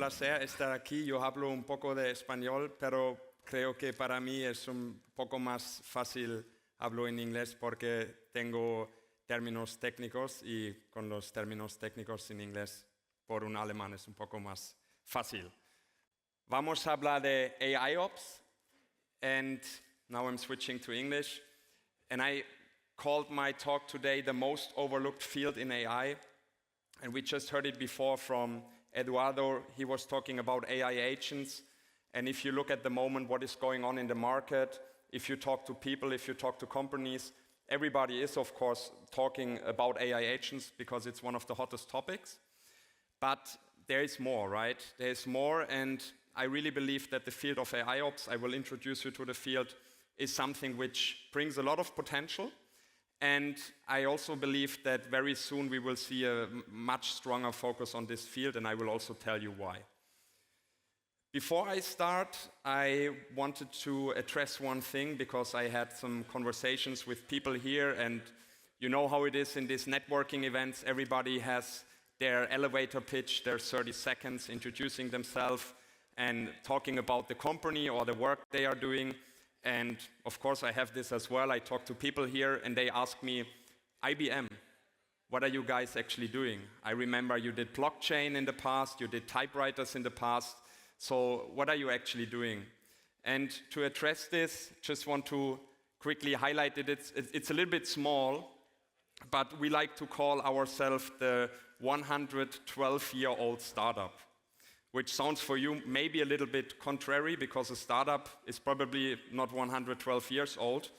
placer estar aquí. Yo hablo un poco de español, pero creo que para mí es un poco más fácil hablo en inglés porque tengo términos técnicos y con los términos técnicos en inglés por un alemán es un poco más fácil. Vamos a hablar de AIOps, and now I'm switching to English. And I called my talk today the most overlooked field in AI. And we just heard it before from Eduardo. He was talking about AI agents. And if you look at the moment what is going on in the market, if you talk to people, if you talk to companies, everybody is, of course, talking about AI agents because it's one of the hottest topics. But there is more, right? There is more, and I really believe that the field of AIOps, I will introduce you to the field, is something which brings a lot of potential. And I also believe that very soon we will see a much stronger focus on this field, and I will also tell you why. Before I start, I wanted to address one thing because I had some conversations with people here, and you know how it is in these networking events. Everybody has their elevator pitch, their 30 seconds introducing themselves and talking about the company or the work they are doing. And of course, I have this as well. I talk to people here and they ask me, IBM, what are you guys actually doing? I remember you did blockchain in the past, you did typewriters in the past. So what are you actually doing? And to address this, just want to quickly highlight it. It's a little bit small, but we like to call ourselves the 112-year-old startup, which sounds for you maybe a little bit contrary because a startup is probably not 112 years old.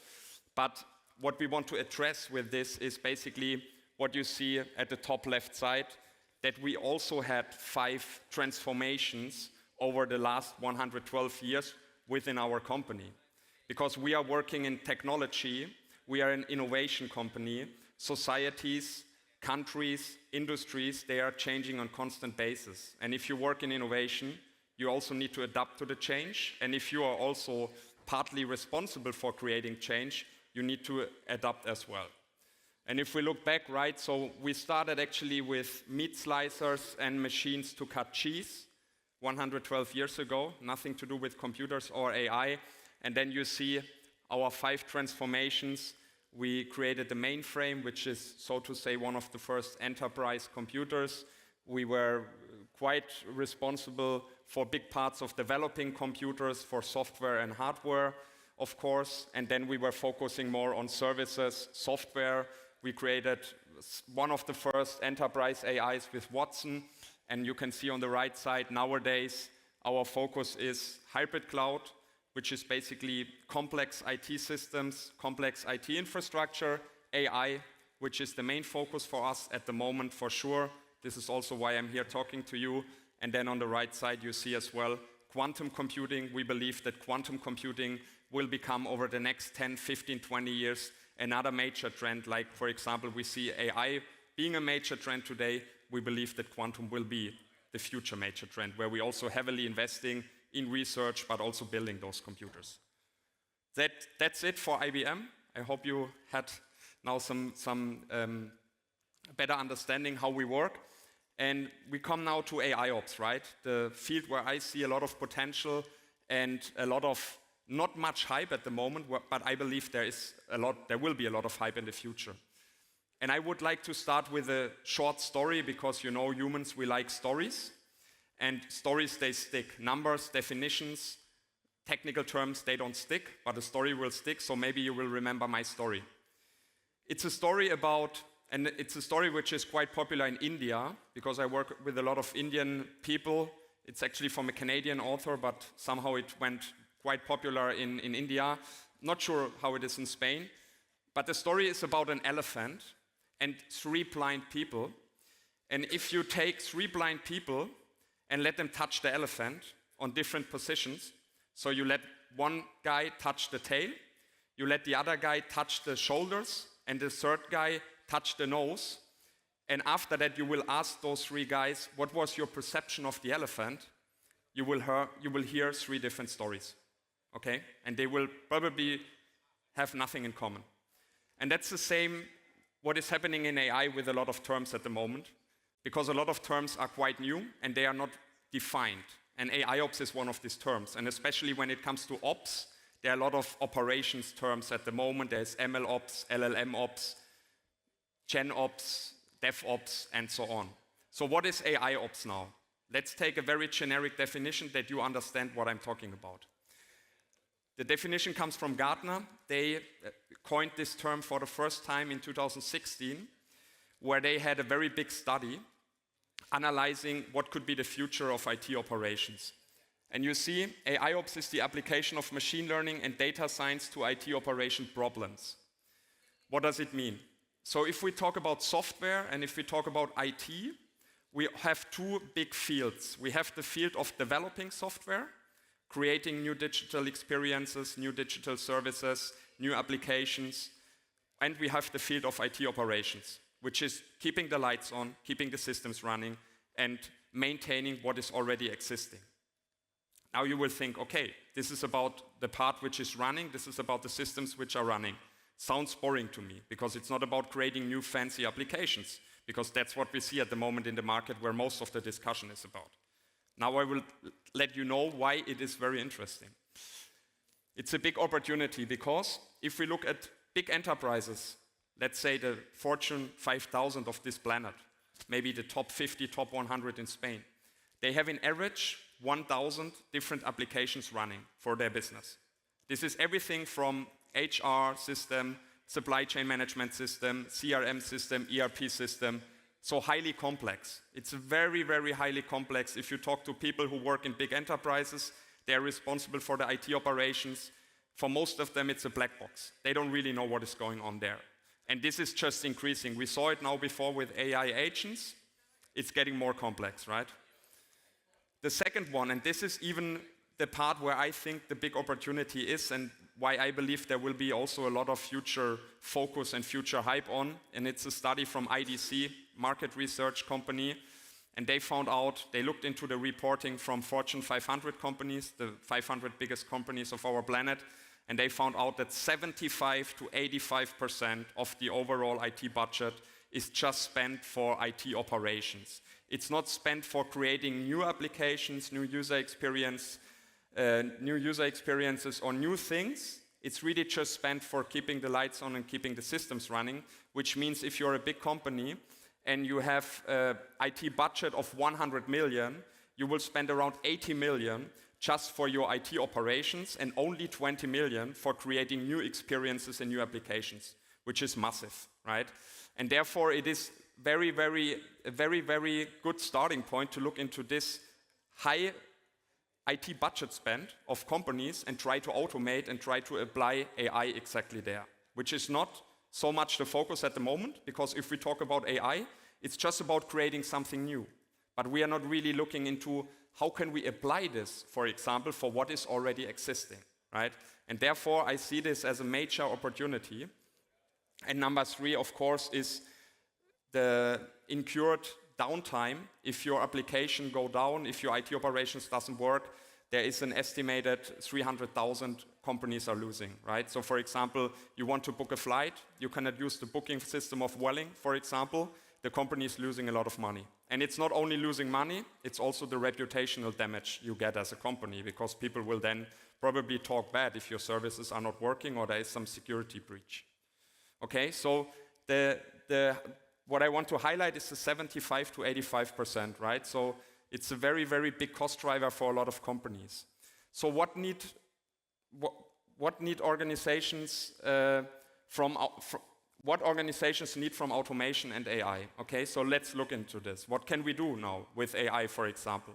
But what we want to address with this is basically what you see at the top left side, that we also had 5 transformations over the last 112 years within our company. Because we are working in technology, we are an innovation company, societies, countries, industries, they are changing on a constant basis. And if you work in innovation, you also need to adapt to the change. And if you are also partly responsible for creating change, you need to adapt as well. And if we look back, right, so we started actually with meat slicers and machines to cut cheese 112 years ago, nothing to do with computers or AI. And then you see our 5 transformations. We created the mainframe, which is, so to say, one of the first enterprise computers. We were quite responsible for big parts of developing computers, for software and hardware, of course. And then we were focusing more on services, software. We created one of the first enterprise AIs with Watson. And you can see on the right side, nowadays, our focus is hybrid cloud, which is basically complex IT systems, complex IT infrastructure, AI, which is the main focus for us at the moment for sure. This is also why I'm here talking to you. And then on the right side, you see as well quantum computing. We believe that quantum computing will become over the next 10, 15, 20 years another major trend. Like, for example, we see AI being a major trend today. We believe that quantum will be the future major trend, where we're also heavily investing in research, but also building those computers. That's it for IBM. I hope you had now some better understanding how we work. And we come now to AIOps, right? The field where I see a lot of potential and a lot of, not much hype at the moment, but I believe there will be a lot of hype in the future. And I would like to start with a short story because, you know, humans, we like stories. And stories, they stick. Numbers, definitions, technical terms, they don't stick, but a story will stick, so maybe you will remember my story. It's a story about, and it's a story which is quite popular in India, because I work with a lot of Indian people. It's actually from a Canadian author, but somehow it went quite popular in India. Not sure how it is in Spain. But the story is about an elephant and 3 blind people. And if you take 3 blind people and let them touch the elephant on different positions, so you let one guy touch the tail, you let the other guy touch the shoulders, and the third guy touch the nose, and after that you will ask those 3 guys, what was your perception of the elephant? You will hear 3 different stories, okay? And they will probably have nothing in common. And that's the same what is happening in AI with a lot of terms at the moment, because a lot of terms are quite new and they are not defined. And AIOps is one of these terms. And especially when it comes to ops, there are a lot of operations terms at the moment. There's MLOps, LLMOps, GenOps, DevOps, and so on. So what is AIOps now? Let's take a very generic definition that you understand what I'm talking about. The definition comes from Gartner. They coined this term for the first time in 2016, where they had a very big study analyzing what could be the future of IT operations. And you see, AIOps is the application of machine learning and data science to IT operation problems. What does it mean? So if we talk about software and if we talk about IT, we have two big fields. We have the field of developing software, creating new digital experiences, new digital services, new applications, and we have the field of IT operations, which is keeping the lights on, keeping the systems running, and maintaining what is already existing. Now you will think, okay, this is about the part which is running, this is about the systems which are running. Sounds boring to me, because it's not about creating new fancy applications, because that's what we see at the moment in the market where most of the discussion is about. Now I will let you know why it is very interesting. It's a big opportunity because if we look at big enterprises, let's say the Fortune 5000 of this planet, maybe the top 50, top 100 in Spain, they have in average 1,000 different applications running for their business. This is everything from HR system, supply chain management system, CRM system, ERP system, so highly complex. It's very, very highly complex. If you talk to people who work in big enterprises, they're responsible for the IT operations. For most of them, it's a black box. They don't really know what is going on there. And this is just increasing. We saw it now before with AI agents. It's getting more complex, right? The second one, and this is even the part where I think the big opportunity is and why I believe there will be also a lot of future focus and future hype on, and it's a study from IDC, market research company, and they found out, they looked into the reporting from Fortune 500 companies, the 500 biggest companies of our planet, and they found out that 75 to 85% of the overall IT budget is just spent for IT operations. It's not spent for creating new applications, new user experiences or new things. It's really just spent for keeping the lights on and keeping the systems running, which means if you're a big company and you have an IT budget of 100 million, you will spend around 80 million just for your IT operations and only 20 million for creating new experiences and new applications, which is massive, right? And therefore, it is a very good starting point to look into this high IT budget spend of companies and try to automate and try to apply AI exactly there, which is not so much the focus at the moment, because if we talk about AI, it's just about creating something new. But we are not really looking into how can we apply this, for example, for what is already existing, right? And therefore, I see this as a major opportunity. And number three, of course, is the incurred downtime. If your application go down, if your IT operations doesn't work, there is an estimated 300,000 companies are losing, right? So for example, you want to book a flight, you cannot use the booking system of Vueling, for example, the company is losing a lot of money. And it's not only losing money, it's also the reputational damage you get as a company, because people will then probably talk bad if your services are not working or there is some security breach. Okay, so what I want to highlight is the 75 to 85%, right? So it's a very, very big cost driver for a lot of companies. So what need organizations what organizations need from automation and AI? Okay, so let's look into this. What can we do now with AI, for example?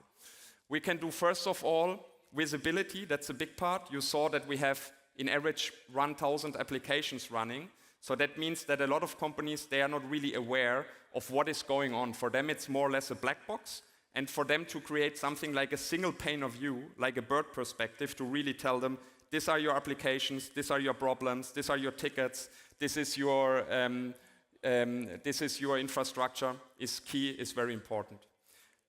We can do, first of all, visibility. That's a big part. You saw that we have, in average, 1,000 applications running. So that means that a lot of companies, they are not really aware of what is going on. For them, it's more or less a black box. And for them to create something like a single pane of view, like a bird perspective, to really tell them, these are your applications, these are your problems, these are your tickets, this is your infrastructure, is key, is very important.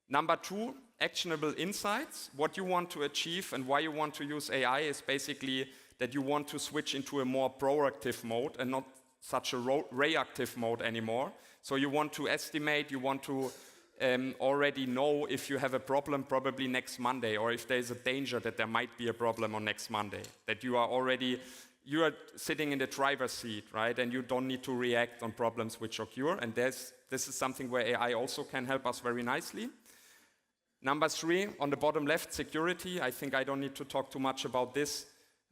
Number two, actionable insights. What you want to achieve and why you want to use AI is basically that you want to switch into a more proactive mode and not such a reactive mode anymore. So you want to estimate, you want to already know if you have a problem probably next Monday, or if there's a danger that there might be a problem on next Monday, that you are sitting in the driver's seat, right? And you don't need to react on problems which occur. And this is something where AI also can help us very nicely. Number 3, on the bottom left, security. I think I don't need to talk too much about this,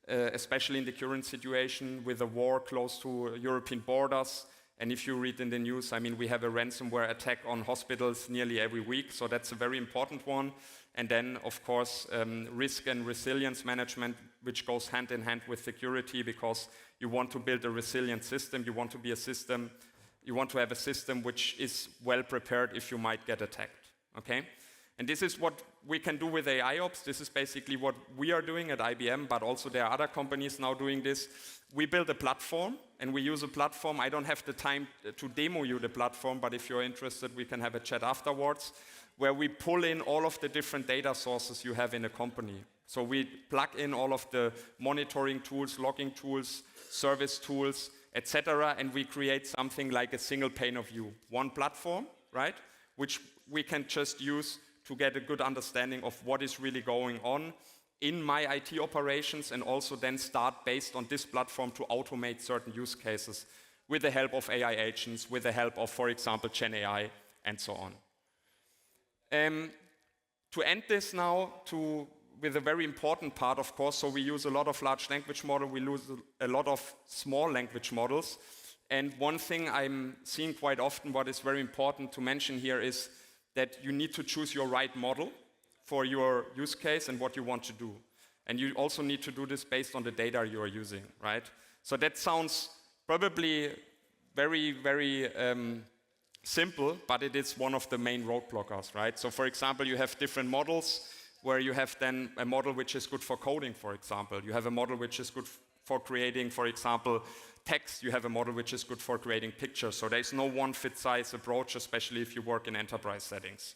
especially in the current situation with a war close to European borders. And if you read in the news, I mean, we have a ransomware attack on hospitals nearly every week, so that's a very important one. And then, of course, risk and resilience management, which goes hand in hand with security, because you want to build a resilient system, you want to have a system which is well prepared if you might get attacked, okay? And this is what we can do with AIOps. This is basically what we are doing at IBM, but also there are other companies now doing this. We build a platform, and we use a platform. I don't have the time to demo you the platform, but if you're interested, we can have a chat afterwards, where we pull in all of the different data sources you have in a company. So we plug in all of the monitoring tools, logging tools, service tools, etc., and we create something like a single pane of view. One platform, right, which we can just use to get a good understanding of what is really going on in my IT operations, and also then start, based on this platform, to automate certain use cases with the help of AI agents, with the help of, for example, Gen AI, and so on. To end this now, with a very important part, of course, so we use a lot of large language models, we use a lot of small language models, and one thing I'm seeing quite often, what is very important to mention here, is that you need to choose your right model for your use case and what you want to do. And you also need to do this based on the data you are using, right? So that sounds probably very, very simple, but it is one of the main roadblockers, right? So for example, you have different models where you have then a model which is good for coding, for example. You have a model which is good for creating, for example, text. You have a model which is good for creating pictures. So there's no one-fit-size approach, especially if you work in enterprise settings.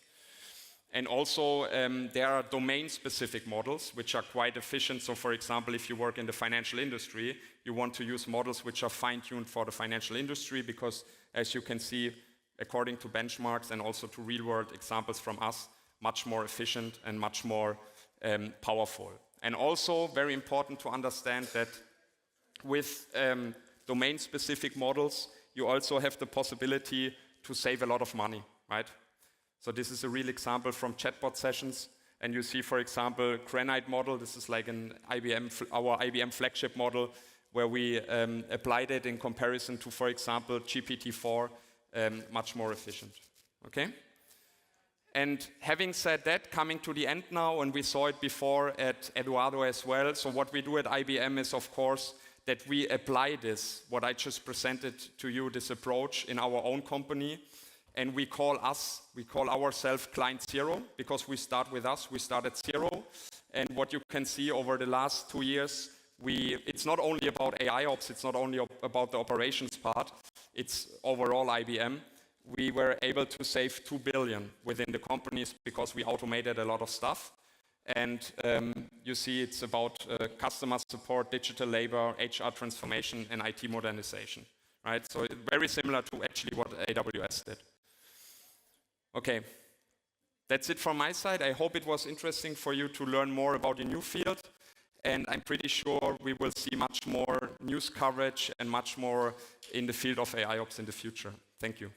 And also, there are domain-specific models which are quite efficient. So for example, if you work in the financial industry, you want to use models which are fine-tuned for the financial industry, because as you can see, according to benchmarks and also to real-world examples from us, much more efficient and much more powerful. And also, very important to understand that with domain-specific models, you also have the possibility to save a lot of money, right? So this is a real example from chatbot sessions. And you see, for example, Granite model. This is like our IBM flagship model, where we applied it in comparison to, for example, GPT-4, much more efficient, okay? And having said that, coming to the end now, and we saw it before at Eduardo as well, so what we do at IBM is, of course, that we apply this, what I just presented to you, this approach in our own company, and we call ourselves Client Zero, because we start with us, we start at zero, and what you can see over the last 2 years, it's not only about AIOps, it's not only about the operations part, it's overall IBM. We were able to save 2 billion within the companies because we automated a lot of stuff. And you see it's about customer support, digital labor, HR transformation, and IT modernization, right? So it's very similar to actually what AWS did. Okay, that's it from my side. I hope it was interesting for you to learn more about the new field. And I'm pretty sure we will see much more news coverage and much more in the field of AIOps in the future. Thank you.